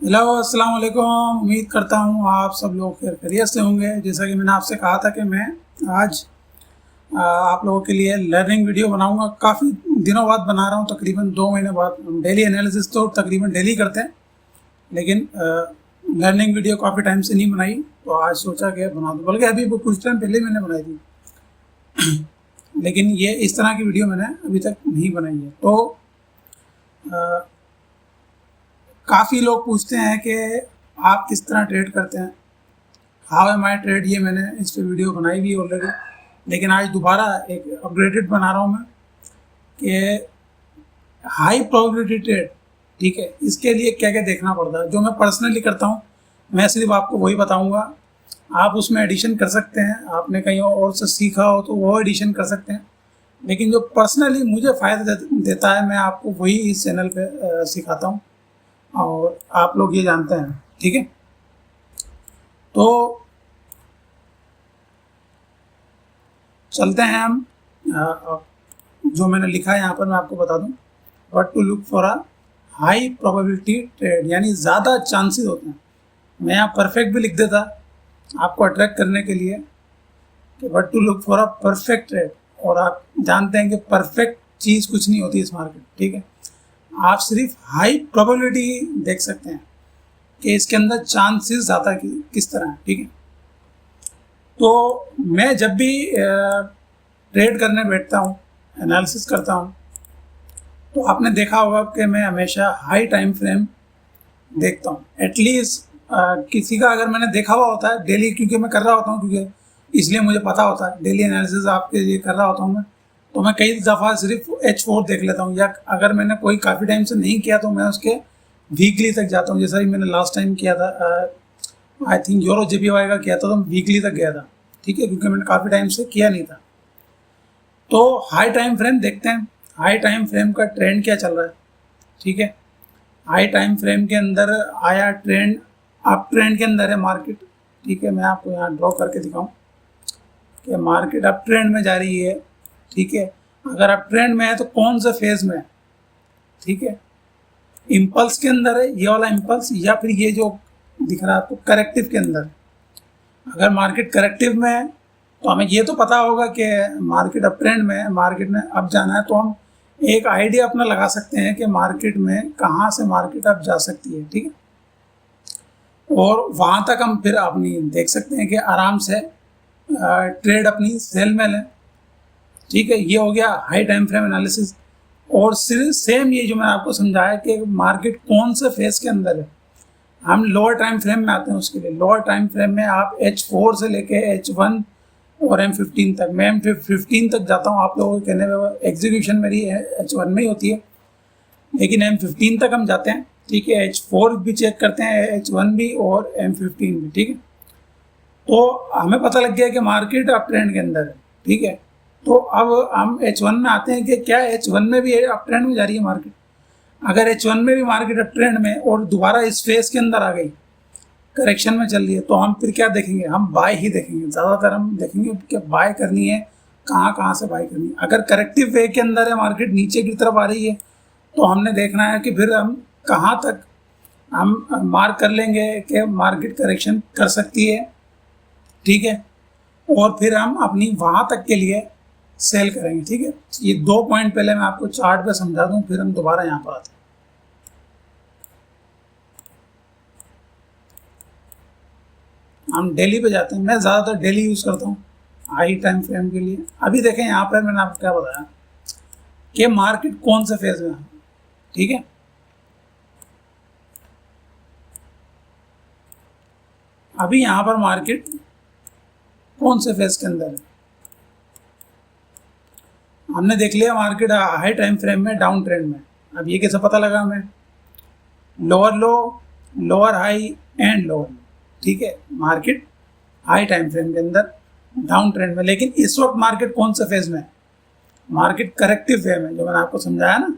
Hello, अस्सलाम वालेकुम। उम्मीद करता हूँ आप सब लोग खैरियत से होंगे। जैसा कि मैंने आपसे कहा था कि मैं आज आप लोगों के लिए लर्निंग वीडियो बनाऊंगा। काफ़ी दिनों बाद बना रहा हूँ, तकरीबन 2 महीने बाद। डेली एनालिसिस तो तकरीबन डेली करते हैं, लेकिन लर्निंग वीडियो काफ़ी टाइम से नहीं बनाई, तो आज सोचा कि बना दूँ। बल्कि अभी वो कुछ टाइम पहले मैंने बनाई थी, लेकिन ये इस तरह की वीडियो मैंने अभी तक नहीं बनाई है। तो काफ़ी लोग पूछते हैं कि आप किस तरह ट्रेड करते हैं, हाउ एम आई ट्रेड। ये मैंने इस पर वीडियो बनाई भी ऑलरेडी, लेकिन आज दोबारा एक अपग्रेडेड बना रहा हूँ मैं कि हाई प्रोबेबिलिटी ट्रेड। ठीक है, इसके लिए क्या क्या देखना पड़ता है, जो मैं पर्सनली करता हूँ मैं सिर्फ आपको वही बताऊँगा। आप उसमें एडिशन कर सकते हैं, आपने कहीं और से सीखा हो तो वो एडिशन कर सकते हैं, लेकिन जो पर्सनली मुझे फ़ायदा देता है मैं आपको वही इस चैनल पे सिखाता हूँ, और आप लोग ये जानते हैं। ठीक है, तो चलते हैं हम। जो मैंने लिखा है यहाँ पर मैं आपको बता दूँ, what to look for a high probability trade, यानी ज़्यादा चांसेस होते हैं। मैं यहाँ परफेक्ट भी लिख देता आपको अट्रैक्ट करने के लिए कि what to look for a perfect trade, और आप जानते हैं कि परफेक्ट चीज़ कुछ नहीं होती इस मार्केट। ठीक है, आप सिर्फ हाई प्रोबेबिलिटी देख सकते हैं कि इसके अंदर चांसेस ज़्यादा किस तरह है। ठीक है, तो मैं जब भी ट्रेड करने बैठता हूँ, एनालिसिस करता हूँ, तो आपने देखा होगा कि मैं हमेशा हाई टाइम फ्रेम देखता हूँ। एटलीस्ट किसी का अगर मैंने देखा हुआ होता है डेली, क्योंकि मैं कर रहा होता हूँ, क्योंकि इसलिए मुझे पता होता है डेली एनालिसिस आपके लिए कर रहा होता हूँ मैं, तो मैं कई दफ़ा सिर्फ H4 देख लेता हूँ, या अगर मैंने कोई काफ़ी टाइम से नहीं किया तो मैं उसके वीकली तक जाता हूँ। जैसा कि मैंने लास्ट टाइम किया था, आई थिंक यूरो JPY का किया था, तो मैं वीकली तक गया था। ठीक है, क्योंकि मैंने काफ़ी टाइम से किया नहीं था। तो हाई टाइम फ्रेम देखते हैं, हाई टाइम फ्रेम का ट्रेंड क्या चल रहा है। ठीक है, हाई टाइम फ्रेम के अंदर आया ट्रेंड, अप ट्रेंड के अंदर है मार्केट। ठीक है, मैं आपको यहाँ ड्रॉ करके दिखाऊं कि मार्केट अप ट्रेंड में जा रही है। ठीक है, अगर अप ट्रेंड में है तो कौन सा फेज में है। ठीक है, इम्पल्स के अंदर है ये वाला इम्पल्स, या फिर ये जो दिख रहा है आपको करेक्टिव के अंदर। अगर मार्केट करेक्टिव में है तो हमें ये तो पता होगा कि मार्केट अप ट्रेंड में है, मार्केट ने अप जाना है, तो हम एक आइडिया अपना लगा सकते हैं कि मार्केट में कहाँ से मार्केट अप जा सकती है। ठीक है, और वहाँ तक हम फिर अपनी देख सकते हैं कि आराम से ट्रेड अपनी सेल में लें। ठीक है, ये हो गया हाई टाइम फ्रेम एनालिसिस। और सिर्फ सेम ये जो मैंने आपको समझाया कि मार्केट कौन से फेज के अंदर है, हम लोअर टाइम फ्रेम में आते हैं। उसके लिए लोअर टाइम फ्रेम में आप H4 से लेके H1 और M15 तक, मैं M15 तक जाता हूँ। आप लोगों के कहने में एग्जीक्यूशन मेरी H1 में ही होती है, लेकिन M15 तक हम जाते हैं। ठीक है, H4 भी चेक करते हैं, H1 भी और M15 भी। ठीक है, तो हमें पता लग गया कि मार्केट अप ट्रेंड के अंदर है। ठीक है, तो अब हम H1 में आते हैं कि क्या H1 में भी अप ट्रेंड में जा रही है मार्केट। अगर H1 में भी मार्केट अप ट्रेंड में और दोबारा इस फेज के अंदर आ गई, करेक्शन में चल रही है, तो हम फिर क्या देखेंगे, हम बाय ही देखेंगे। ज़्यादातर हम देखेंगे कि बाय करनी है, कहाँ कहाँ से बाय करनी है। अगर करेक्टिव वे के अंदर है, मार्केट नीचे की तरफ आ रही है, तो हमने देखना है कि फिर हम कहाँ तक हम मार्क कर लेंगे कि मार्केट करेक्शन कर सकती है। ठीक है, और फिर हम अपनी वहाँ तक के लिए सेल करेंगे। ठीक है, ये 2 पॉइंट पहले मैं आपको चार्ट पे समझा दूँ, फिर हम दोबारा यहाँ पर आते हैं। हम डेली पे जाते हैं, मैं ज़्यादातर डेली यूज़ करता हूँ हाई टाइम फ्रेम के लिए। अभी देखें यहाँ पर मैंने आपको क्या बताया कि मार्केट कौन से फेज में है। ठीक है, अभी यहाँ पर मार्केट कौन से फेज के अंदर है, हमने देख लिया मार्केट हाई टाइम फ्रेम में डाउन ट्रेंड में। अब ये कैसे पता लगा हमें, lower low, lower high and lower लो। ठीक है, मार्केट हाई टाइम फ्रेम के अंदर डाउन ट्रेंड में, लेकिन इस वक्त मार्केट कौन से फेज में है, मार्केट करेक्टिव वे में। जो मैंने आपको समझाया ना,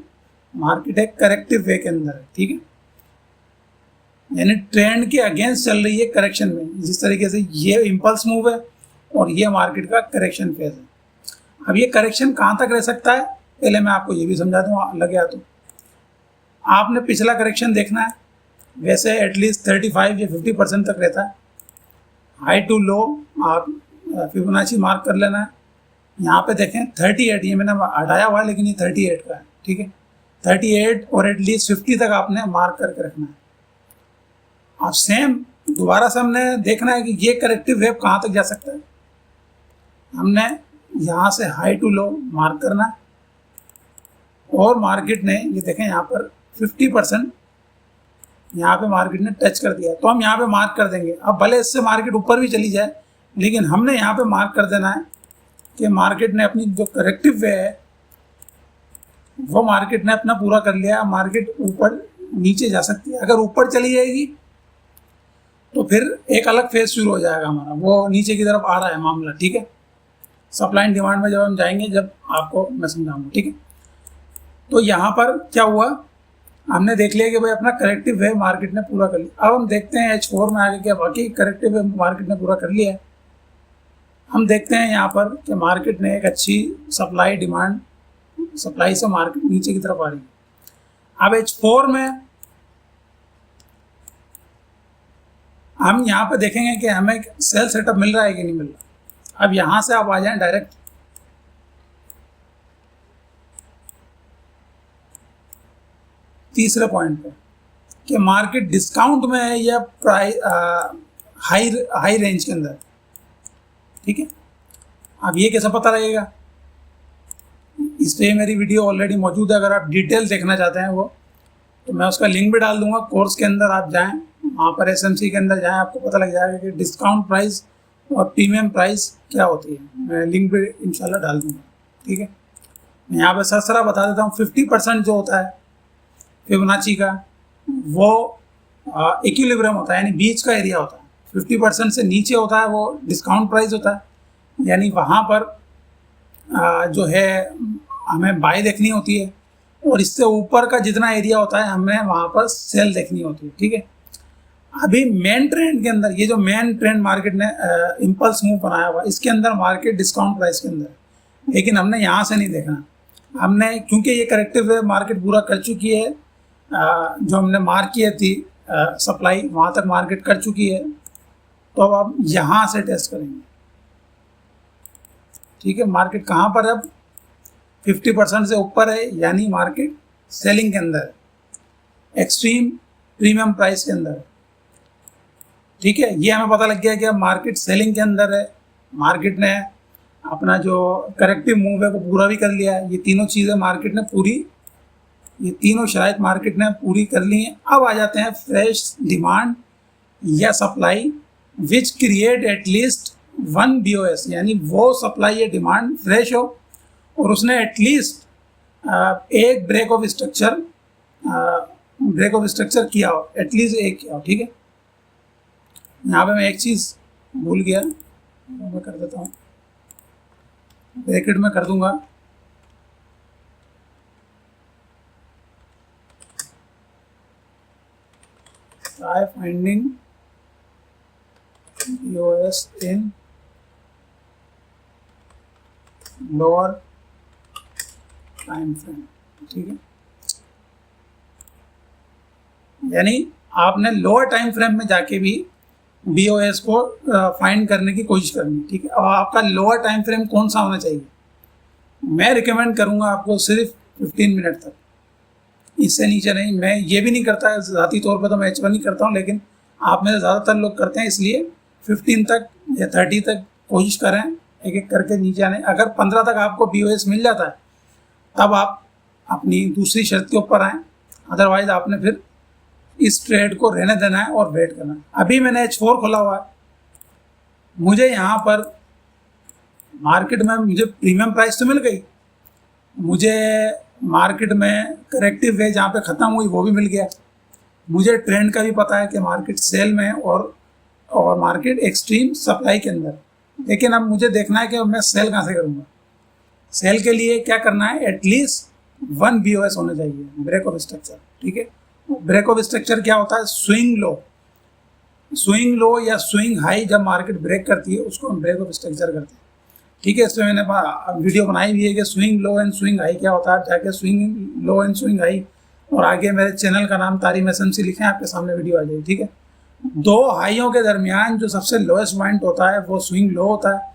मार्केट एक करेक्टिव वे के अंदर है। ठीक है, यानी ट्रेंड के अगेंस्ट चल रही है करेक्शन में। जिस तरीके से ये इम्पल्स मूव है और ये मार्केट का करेक्शन फेज है। अब ये करेक्शन कहाँ तक रह सकता है, पहले मैं आपको ये भी समझा दूँ लगे तो। आपने पिछला करेक्शन देखना है, वैसे एटलीस्ट 35 या 50% तक रहता है। हाई टू लो आप फिबोनाची मार्क कर लेना है। यहाँ पे देखें 38, ये मैंने हटाया हुआ है लेकिन ये 38 का है, ठीक है। 38 और एटलीस्ट 50 तक आपने मार्क करके रखना है। अब सेम दोबारा से हमने देखना है कि ये करेक्टिव वेव कहाँ तक जा सकता है। हमने यहाँ से हाई टू लो मार्क करना है और मार्केट ने ये देखें यहाँ पर 50% यहाँ पे मार्केट ने टच कर दिया, तो हम यहाँ पे मार्क कर देंगे। अब भले इससे मार्केट ऊपर भी चली जाए, लेकिन हमने यहाँ पे मार्क कर देना है कि मार्केट ने अपनी जो करेक्टिव वे है वो मार्केट ने अपना पूरा कर लिया। मार्केट ऊपर नीचे जा सकती है, अगर ऊपर चली जाएगी तो फिर एक अलग फेज शुरू हो जाएगा हमारा, वो नीचे की तरफ आ रहा है मामला, ठीक है। सप्लाई एंड डिमांड में जब हम जाएंगे, जब आपको मैं समझाऊंगा, ठीक है। तो यहाँ पर क्या हुआ, हमने देख लिया कि भाई अपना करेक्टिव वेव मार्केट ने पूरा कर लिया। अब हम देखते हैं H4 में आगे क्या बाकी करेक्टिव वेव मार्केट ने पूरा कर लिया है। हम देखते हैं यहाँ पर कि मार्केट ने एक अच्छी सप्लाई से मार्केट नीचे की तरफ आ रही है। अब H4 में हम यहाँ पे देखेंगे कि हमें सेल सेटअप मिल रहा है कि नहीं मिल रहा। अब यहाँ से आप आ जाएं डायरेक्ट तीसरे पॉइंट पे कि मार्केट डिस्काउंट में है या हाई रेंज के अंदर, ठीक है। अब ये कैसे पता लगेगा, इस पे मेरी वीडियो ऑलरेडी मौजूद है, अगर आप डिटेल देखना चाहते हैं वो, तो मैं उसका लिंक भी डाल दूंगा। कोर्स के अंदर आप जाएं, वहाँ पर SMC के अंदर जाएं, आपको पता लग जाएगा कि डिस्काउंट प्राइस और प्रीमियम प्राइस क्या होती है। मैं लिंक भी इंशाल्लाह डाल दूंगा, ठीक है। मैं यहाँ पर सरसरा बता देता हूँ। 50% जो होता है फिबोनाची का, वो इक्विलिब्रियम होता है, यानी बीच का एरिया होता है। 50% से नीचे होता है वो डिस्काउंट प्राइस होता है, यानी वहाँ पर जो है हमें बाय देखनी होती है, और इससे ऊपर का जितना एरिया होता है हमें वहाँ पर सेल देखनी होती है, ठीक है। अभी मेन ट्रेंड के अंदर, ये जो मेन ट्रेंड मार्केट ने इम्पल्स मूव बनाया हुआ, इसके अंदर मार्केट डिस्काउंट प्राइस के अंदर, लेकिन हमने यहाँ से नहीं देखना। हमने क्योंकि ये करेक्टिव वेव मार्केट पूरा कर चुकी है, जो हमने मार्क की थी सप्लाई वहाँ तक मार्केट कर चुकी है, तो अब आप यहाँ से टेस्ट करेंगे, ठीक है। मार्केट कहाँ पर अब 50% से ऊपर है, यानी मार्केट सेलिंग के अंदर है, एक्सट्रीम प्रीमियम प्राइस के अंदर है, ठीक है। ये हमें पता लग गया कि अब मार्केट सेलिंग के अंदर है। मार्केट ने अपना जो करेक्टिव मूव है वो पूरा भी कर लिया है। ये तीनों चीज़ें मार्केट ने पूरी, ये तीनों शायद मार्केट ने पूरी कर ली हैं। अब आ जाते हैं फ्रेश डिमांड या supply which create at least 1 BOS, यानी वो सप्लाई या डिमांड फ्रेश हो और उसने एटलीस्ट एक ब्रेक ऑफ स्ट्रक्चर किया हो, एटलीस्ट एक किया हो, ठीक है। यहाँ पे मैं एक चीज़ भूल गया, मैं कर देता हूँ, ब्रैकेट में कर दूंगा। Try finding BOS in lower time frame, ठीक है। यानी आपने लोअर टाइम फ्रेम में जाके भी BOS को फाइंड करने की कोशिश करनी, ठीक है। और आपका लोअर टाइम फ्रेम कौन सा होना चाहिए, मैं रिकमेंड करूंगा आपको सिर्फ 15 मिनट तक, इससे नीचे नहीं। मैं ये भी नहीं करता, ज़ाती तौर पर तो मैं H1 ही करता हूँ, लेकिन आप में से ज़्यादातर लोग करते हैं, इसलिए 15 तक या 30 तक कोशिश करें एक एक करके नीचे आने। अगर 15 तक आपको BOS मिल जाता है तब आप अपनी दूसरी शर्त के ऊपर आएँ, अदरवाइज आपने फिर इस ट्रेड को रहने देना है और वेट करना है। अभी मैंने H4 खोला हुआ है, मुझे यहाँ पर मार्केट में मुझे प्रीमियम प्राइस तो मिल गई, मुझे मार्केट में करेक्टिव वे जहाँ पे ख़त्म हुई वो भी मिल गया, मुझे ट्रेंड का भी पता है कि मार्केट सेल में और मार्केट एक्सट्रीम सप्लाई के अंदर। लेकिन अब मुझे देखना है कि मैं सेल कहाँ से करूँगा। सेल के लिए क्या करना है, एटलीस्ट 1 BOS होना चाहिए, ब्रेक ऑफ स्ट्रक्चर, ठीक है। ब्रेक ऑफ स्ट्रक्चर क्या होता है, स्विंग लो या स्विंग हाई जब मार्केट ब्रेक करती है उसको हम ब्रेक ऑफ स्ट्रक्चर करते हैं, ठीक है। इसमें मैंने वीडियो बनाई हुई है कि swing low and swing high क्या होता है, जाके swing low and swing high और आगे मेरे चैनल का नाम तारिम एसएमसी लिखें, आपके सामने वीडियो आ जाएगी। ठीक है, दो हाइयों के दरमियान जो सबसे लोएस्ट पॉइंट होता है वो स्विंग लो होता है,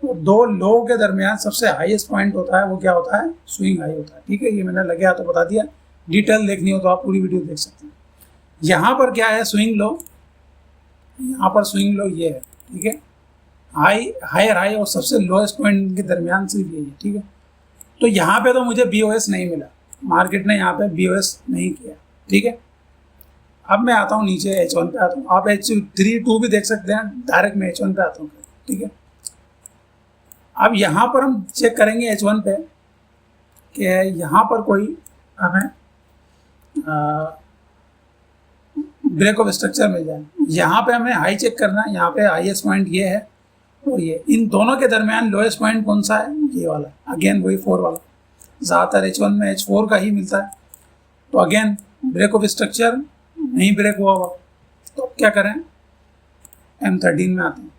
और दो लो के दरमियान सबसे हाईएस्ट पॉइंट होता है वो क्या होता है, स्विंग हाई होता है। ठीक है, ये मैंने लगे हाथों बता दिया। डिटेल देखनी हो तो आप पूरी वीडियो देख सकते हैं। यहाँ पर क्या है, स्विंग लो, यहाँ पर स्विंग लो ये है। ठीक है, हायर हाई और सबसे लोएस्ट पॉइंट के दरमियान सिर्फ यही है। ठीक है, तो यहाँ पे तो मुझे BOS नहीं मिला, मार्केट ने यहाँ पे BOS नहीं किया। ठीक है, अब मैं आता हूँ नीचे H1 पे आता हूँ। आप H3 भी देख सकते हैं, डायरेक्ट मैं H1 पे आता हूँ। ठीक है, अब यहाँ पर हम चेक करेंगे H1 पे कि यहाँ पर कोई हमें ब्रेक ऑफ स्ट्रक्चर मिल जाए। यहाँ पे हमें हाई चेक करना है, यहाँ पे हाईएस्ट पॉइंट ये है और ये, इन दोनों के दरमियान लोएस्ट पॉइंट कौन सा है, ये वाला, अगेन वही 4 वाला। ज़्यादातर H1 में H4 का ही मिलता है। तो अगेन ब्रेक ऑफ स्ट्रक्चर नहीं ब्रेक हुआ हुआ, तो अब क्या करें, M13 में आते हैं।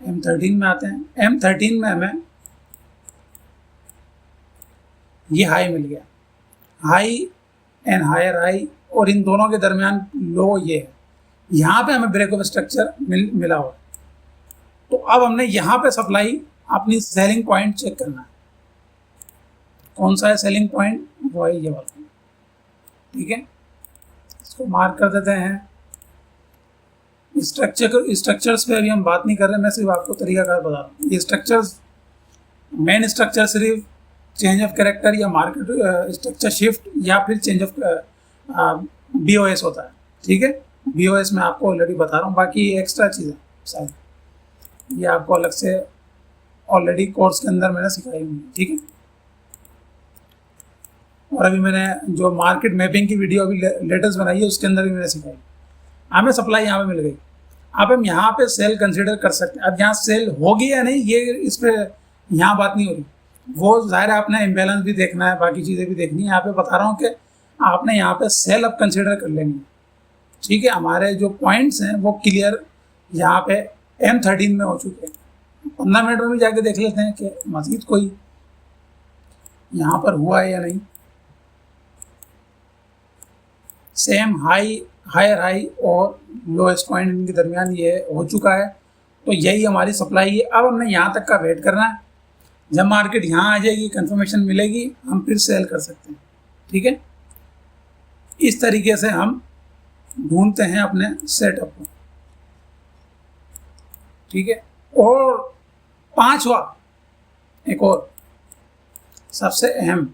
M13 में आते हैं, M13 में हमें ये हाई मिल गया, हाई एंड हायर हाई, और इन दोनों के दरमियान लो ये है। यहाँ पे हमें ब्रेक ऑफ स्ट्रक्चर मिला हुआ। तो अब हमने यहाँ पे सप्लाई अपनी सेलिंग पॉइंट चेक करना है। कौन सा है सेलिंग पॉइंट, वो है ये वाला। ठीक है, इसको मार्क कर देते हैं। स्ट्रक्चर्स पे अभी हम बात नहीं कर रहे, मैं सिर्फ आपको तरीकाकार बता रहा हूँ। ये स्ट्रक्चर्स, मेन स्ट्रक्चर सिर्फ चेंज ऑफ कैरेक्टर या मार्केट स्ट्रक्चर शिफ्ट या फिर चेंज ऑफ BOS होता है। ठीक है, BOS मैं आपको ऑलरेडी बता रहा हूँ, बाकी एक्स्ट्रा चीज़ है शायद ये आपको अलग से ऑलरेडी कोर्स के अंदर मैंने सिखाई हुई है। ठीक है, और अभी मैंने जो मार्केट मैपिंग की वीडियो अभी लेटेस्ट बनाई है उसके अंदर भी मैंने सिखाई। हमें सप्लाई यहाँ पे मिल गई, अब हम यहाँ पे सेल कंसीडर कर सकते हैं। अब यहाँ सेल होगी या नहीं ये इस पर यहाँ बात नहीं हो रही, वो जाहिर है आपने इम्बैलेंस भी देखना है, बाकी चीज़ें भी देखनी है। यहाँ पे बता रहा हूँ कि आपने यहाँ पे सेल अब कंसीडर कर लेनी है। ठीक है, हमारे जो पॉइंट्स हैं वो क्लियर यहाँ पे M13 में हो चुके हैं। 15 मिनट में भी जाके देख लेते हैं कि मजीद कोई यहाँ पर हुआ है या नहीं। सेम हाई, हायर हाई और लोएस्ट पॉइंट इनके दरमियान ये हो चुका है। तो यही हमारी सप्लाई है। अब हमने यहाँ तक का वेट करना है, जब मार्केट यहाँ आ जाएगी, कंफर्मेशन मिलेगी, हम फिर सेल कर सकते हैं। ठीक है, इस तरीके से हम ढूंढते हैं अपने सेटअप को। ठीक है, और पांचवा एक और सबसे अहम,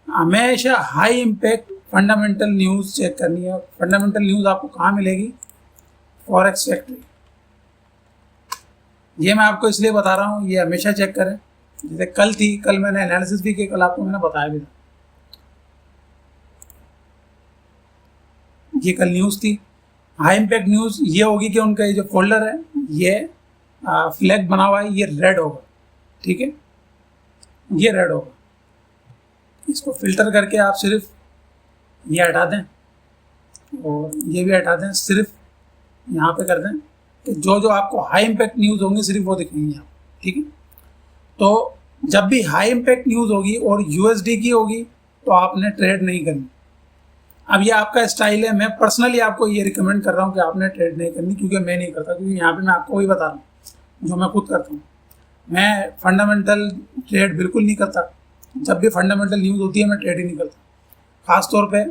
हमेशा high impact fundamental news check करनी है। फंडामेंटल न्यूज़ आपको कहाँ मिलेगी, फॉरेक्स फैक्ट्री। ये मैं आपको इसलिए बता रहा हूँ, ये हमेशा चेक करें। जैसे कल थी, कल मैंने एनालिसिस भी किया, कल आपको मैंने बताया भी था। ये कल न्यूज़ थी। हाई इम्पैक्ट न्यूज़ ये होगी कि उनका ये जो फोल्डर है ये फ्लैग बना हुआ है, ये रेड होगा। ठीक है, ये रेड होगा। इसको फिल्टर करके आप सिर्फ ये हटा दें और ये भी हटा दें, सिर्फ यहाँ पे कर दें कि जो जो आपको हाई इम्पैक्ट न्यूज़ होंगी सिर्फ वो दिखेंगी आप। ठीक है, तो जब भी हाई इम्पैक्ट न्यूज़ होगी और USD की होगी तो आपने ट्रेड नहीं करनी। अब ये आपका स्टाइल है, मैं पर्सनली आपको ये रिकमेंड कर रहा हूँ कि आपने ट्रेड नहीं करनी, क्योंकि मैं नहीं करता। क्योंकि यहाँ पे मैं आपको वही बता रहा हूँ जो मैं खुद करता हूँ। मैं फंडामेंटल ट्रेड बिल्कुल नहीं करता। जब भी फंडामेंटल न्यूज़ होती है मैं ट्रेड ही नहीं करता। ख़ासतौर पे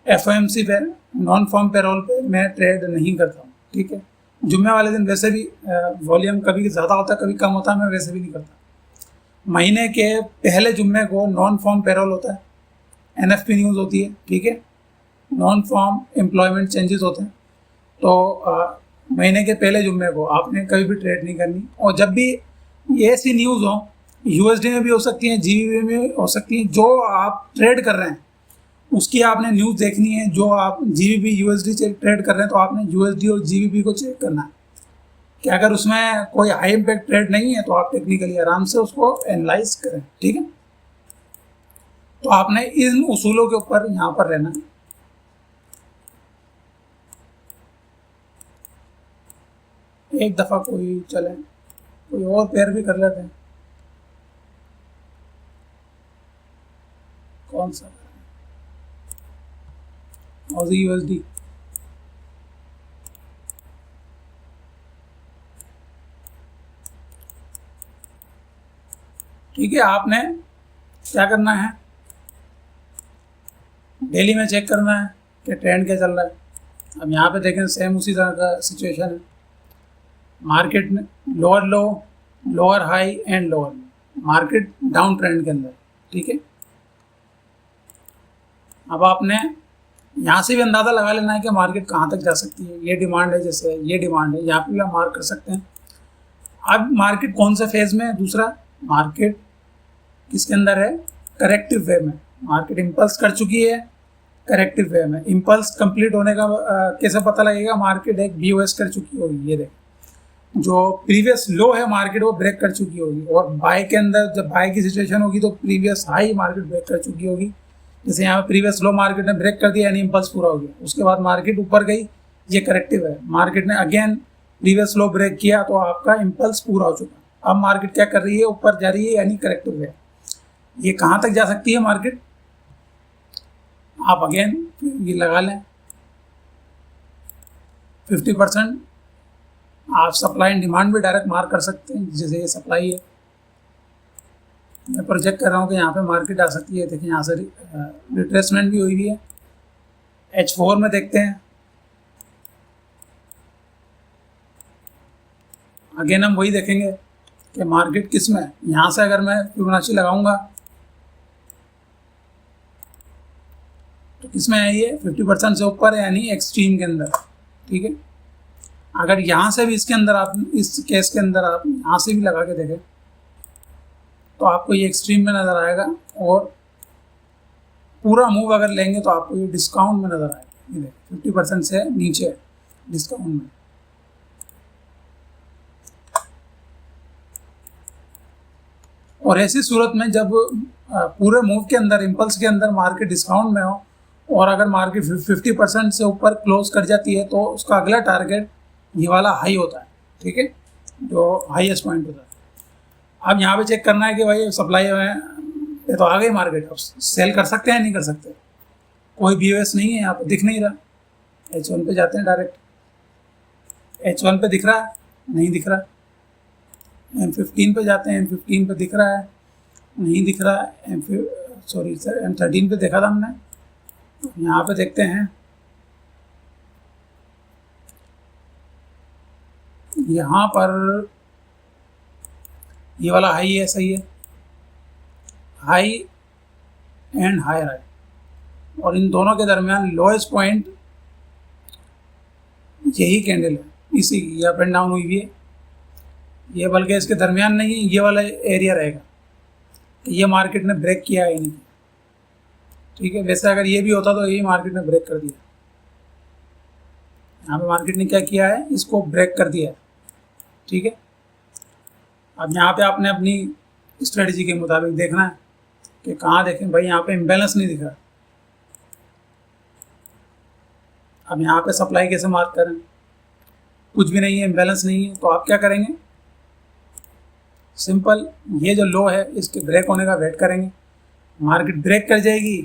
FOMC पे, नॉन फॉर्म पेरोल पे मैं ट्रेड नहीं करता हूँ। ठीक है, जुम्मे वाले दिन वैसे भी वॉल्यूम कभी ज़्यादा होता है, कभी कम होता है, मैं वैसे भी नहीं करता। महीने के पहले जुम्मे को नॉन फॉर्म पेरोल होता है, NFP न्यूज़ होती है। ठीक है, नॉन फॉर्म एम्प्लॉयमेंट चेंजेस होते हैं। तो महीने के पहले जुम्मे को आपने कभी भी ट्रेड नहीं करनी। और जब भी ऐसी न्यूज़ हो, USD में भी हो सकती हैं, GBP में हो सकती हैं, जो आप ट्रेड कर रहे हैं उसकी आपने न्यूज़ देखनी है। जो आप GBP USD ट्रेड कर रहे हैं तो आपने USD और GBP को चेक करना है कि अगर उसमें कोई हाई इम्पैक्ट ट्रेड नहीं है तो आप टेक्निकली आराम से उसको एनालाइज करें। ठीक है, तो आपने इन उसूलों के ऊपर यहाँ पर रहना है। एक दफ़ा कोई चले, कोई और पेयर भी कर लेते हैं। कौन सा ऑजी यूएसडी, ठीक है। आपने क्या करना है, डेली में चेक करना है कि ट्रेंड क्या चल रहा है। अब यहाँ पे देखें सेम उसी तरह का सिचुएशन है, मार्केट में lower low, lower high and lower, market down trend के अंदर, ठीक है। अब आपने यहाँ से भी अंदाज़ा लगा लेना है कि मार्केट कहाँ तक जा सकती है। ये डिमांड है, जैसे ये डिमांड है, यहाँ पे भी आप मार्क कर सकते हैं। अब मार्केट कौन से फेज में है, दूसरा मार्केट किसके अंदर है, करेक्टिव वे में। मार्केट इम्पल्स कर चुकी है करेक्टिव वे में। इम्पल्स कंप्लीट होने का कैसे पता लगेगा, मार्केट एक बीओएस कर चुकी होगी, ये देख जो प्रीवियस लो है मार्केट वो ब्रेक कर चुकी होगी, और बाय के अंदर जब बाय की सिचुएशन होगी तो प्रीवियस हाई मार्केट ब्रेक कर चुकी होगी। जैसे यहाँ पे प्रीवियस लो मार्केट ने ब्रेक कर दिया यानी इम्पल्स पूरा हो गया, उसके बाद मार्केट ऊपर गई, ये करेक्टिव है। मार्केट ने अगेन प्रीवियस लो ब्रेक किया तो आपका इम्पल्स पूरा हो चुका। अब मार्केट क्या कर रही है, ऊपर जा रही है यानी करेक्टिव है। ये कहाँ तक जा सकती है मार्केट, आप अगेन ये लगा लें 50%। आप सप्लाई एंड डिमांड भी डायरेक्ट मार्क कर सकते हैं, जैसे ये सप्लाई है, मैं प्रोजेक्ट कर रहा हूँ कि यहाँ पे मार्केट आ सकती है। देखिए यहाँ से रिट्रेसमेंट भी हुई है। H4 में देखते हैं, अगेन हम वही देखेंगे कि मार्केट किस में है। यहाँ से अगर मैं फिबोनाची लगाऊंगा तो किस में है, ये 50% से ऊपर है यानी एक्सट्रीम के अंदर, ठीक है। अगर यहाँ से भी इसके अंदर आप, इस केस के अंदर आप यहाँ से भी लगा के देखें तो आपको ये एक्सट्रीम में नज़र आएगा, और पूरा मूव अगर लेंगे तो आपको ये डिस्काउंट में नज़र आएगा। ये देखिए 50% से नीचे डिस्काउंट में। और ऐसी सूरत में जब पूरे मूव के अंदर, इम्पल्स के अंदर मार्केट डिस्काउंट में हो और अगर मार्केट 50% से ऊपर क्लोज कर जाती है तो उसका अगला टारगेट ये वाला हाई होता है, ठीक है, जो हाईएस्ट पॉइंट होता है। अब यहाँ पे चेक करना है कि भाई सप्लाई में ये तो आ गई मार्केट, अब सेल कर सकते हैं नहीं कर सकते, कोई बीओएस नहीं है यहाँ पे, दिख नहीं रहा। H1 पे जाते हैं डायरेक्ट, H1 पे दिख रहा है, नहीं दिख रहा। M15 पे जाते हैं, M15 पे दिख रहा है, नहीं दिख रहा। M13 पे देखा था हमने, यहाँ पे देखते हैं, यहाँ पर ये वाला हाई है, सही है, हाई एंड हायर हाई, और इन दोनों के दरमियान लोएस्ट पॉइंट यही कैंडल है, इसी की अप एंड डाउन हुई हुई है। ये बल्कि इसके दरमियान नहीं है, ये वाला एरिया रहेगा कि ये मार्केट ने ब्रेक किया है नहीं, ठीक है। वैसे अगर ये भी होता तो यही मार्केट ने ब्रेक कर दिया। यहाँ पे मार्केट ने क्या किया है, इसको ब्रेक कर दिया है, ठीक है। अब यहाँ पे आपने अपनी स्ट्रेटजी के मुताबिक देखना है कि कहाँ देखें। भाई यहाँ पे इम्बैलेंस नहीं दिख रहा, अब यहाँ पे सप्लाई कैसे मार्क करें, कुछ भी नहीं है, इम्बैलेंस नहीं है, तो आप क्या करेंगे, सिंपल ये जो लो है इसके ब्रेक होने का वेट करेंगे। मार्केट ब्रेक कर जाएगी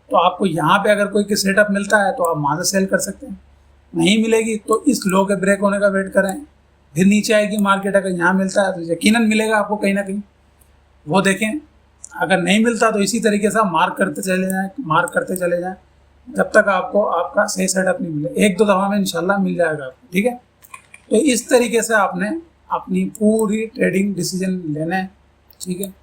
तो आपको यहाँ पे अगर कोई किस रेट अप मिलता है तो आप वहाँ से सेल कर सकते हैं, नहीं मिलेगी तो इस लो के ब्रेक होने का वेट करें, फिर नीचे आएगी मार्केट। अगर यहाँ मिलता है तो यकीनन मिलेगा आपको कहीं ना कहीं, वो देखें। अगर नहीं मिलता तो इसी तरीके से मार्क करते चले जाएँ, मार्क करते चले जाएँ जब तक आपको आपका सही सेटअप नहीं मिले। एक दो दफ़ा में इंशाल्लाह मिल जाएगा आपको, ठीक है। तो इस तरीके से आपने अपनी पूरी ट्रेडिंग डिसीजन लेना है, ठीक है,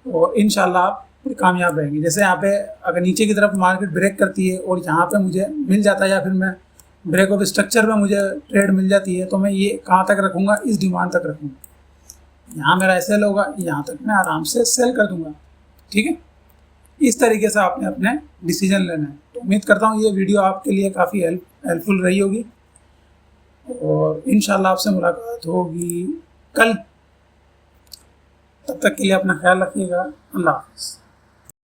और इंशाल्लाह आप कामयाब रहेंगे। जैसे यहाँ पे अगर नीचे की तरफ मार्केट ब्रेक करती है और यहाँ पे मुझे मिल जाता है, या फिर मैं ब्रेक ऑफ स्ट्रक्चर में मुझे ट्रेड मिल जाती है, तो मैं ये कहाँ तक रखूँगा, इस डिमांड तक रखूँगा। यहाँ मेरा सेल होगा, यहाँ तक मैं आराम से सेल कर दूँगा, ठीक है। इस तरीके से आपने अपने डिसीजन लेना है। तो उम्मीद करता हूँ ये वीडियो आपके लिए काफ़ी हेल्पफुल रही होगी, और इंशाल्लाह आपसे मुलाकात होगी कल। तब तक के लिए अपना ख्याल रखिएगा। अल्लाह हाफ़िज़।